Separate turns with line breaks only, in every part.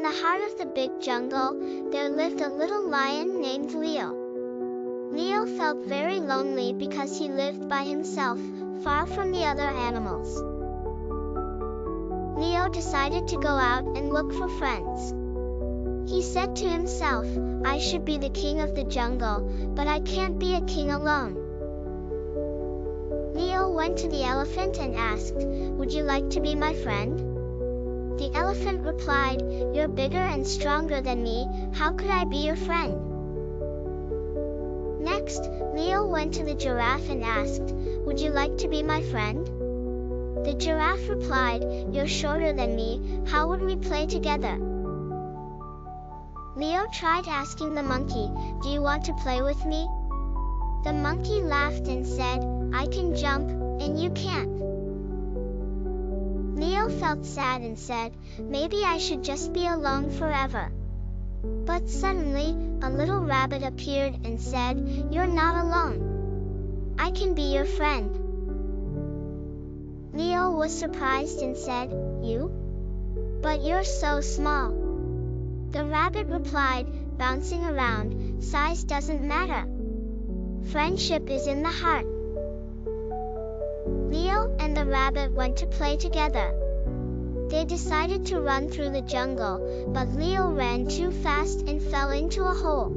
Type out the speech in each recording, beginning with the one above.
the heart of the big jungle, there lived a little lion named Leo. Leo felt very lonely because he lived by himself, far from the other animals. Leo decided to go out and look for friends. He said to himself, I should be the king of the jungle, but I can't be a king alone. Leo went to the elephant and asked, would you like to be my friend? The elephant replied, you're bigger and stronger than me, how could I be your friend? Next, Leo went to the giraffe and asked, would you like to be my friend? The giraffe replied, you're shorter than me, how would we play together? Leo tried asking the monkey, do you want to play with me? The monkey laughed and said, I can jump, and you can't. Leo felt sad and said, maybe I should just be alone forever. But suddenly, a little rabbit appeared and said, you're not alone. I can be your friend. Leo was surprised and said, you? But you're so small. The rabbit replied, bouncing around, size doesn't matter. Friendship is in the heart. Leo and the rabbit went to play together. They decided to run through the jungle, but Leo ran too fast and fell into a hole.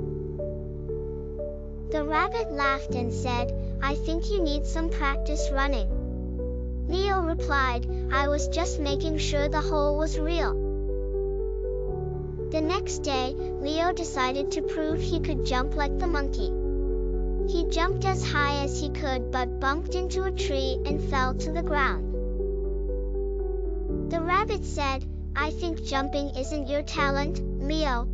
The rabbit laughed and said, I think you need some practice running. Leo replied, I was just making sure the hole was real. The next day, Leo decided to prove he could jump like the monkey. He jumped as high as he could but bumped into a tree and fell to the ground. The rabbit said, I think jumping isn't your talent, Leo.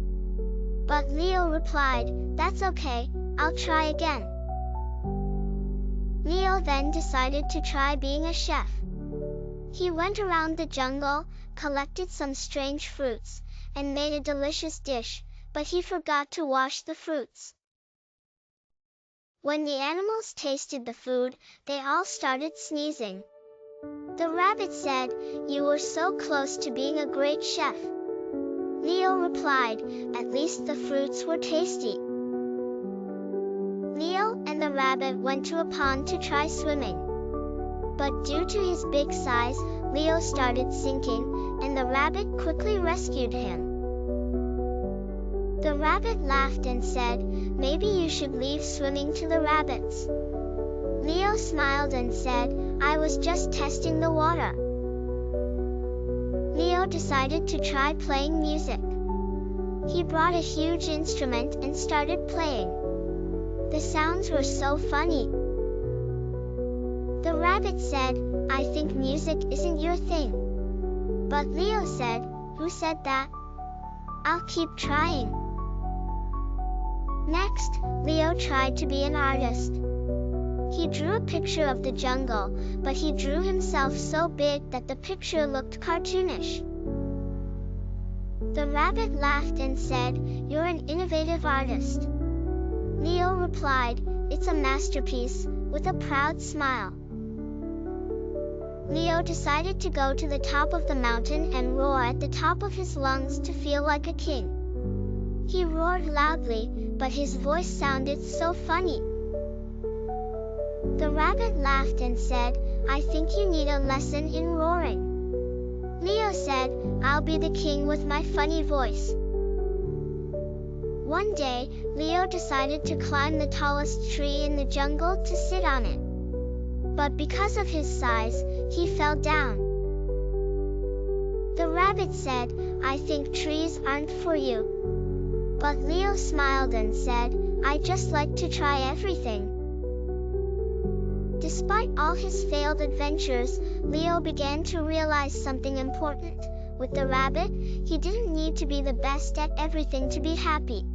But Leo replied, that's okay, I'll try again. Leo then decided to try being a chef. He went around the jungle, collected some strange fruits, and made a delicious dish, but he forgot to wash the fruits. When the animals tasted the food, they all started sneezing. The rabbit said, you were so close to being a great chef. Leo replied, at least the fruits were tasty. Leo and the rabbit went to a pond to try swimming. But due to his big size, Leo started sinking, and the rabbit quickly rescued him. The rabbit laughed and said, maybe you should leave swimming to the rabbits. Leo smiled and said, I was just testing the water. Leo decided to try playing music. He brought a huge instrument and started playing. The sounds were so funny. The rabbit said, I think music isn't your thing. But Leo said, who said that? I'll keep trying. Next, Leo tried to be an artist. He drew a picture of the jungle, but he drew himself so big that the picture looked cartoonish. The rabbit laughed and said, you're an innovative artist. Leo replied, it's a masterpiece, with a proud smile. Leo decided to go to the top of the mountain and roar at the top of his lungs to feel like a king. He roared loudly, but his voice sounded so funny. The rabbit laughed and said, I think you need a lesson in roaring. Leo said, I'll be the king with my funny voice. One day, Leo decided to climb the tallest tree in the jungle to sit on it. But because of his size, he fell down. The rabbit said, I think trees aren't for you. But Leo smiled and said, I'd just like to try everything. Despite all his failed adventures, Leo began to realize something important. With the rabbit, he didn't need to be the best at everything to be happy.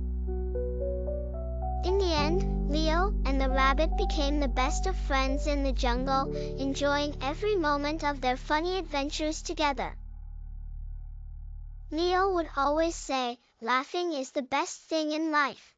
In the end, Leo and the rabbit became the best of friends in the jungle, enjoying every moment of their funny adventures together. Leo would always say, laughing is the best thing in life.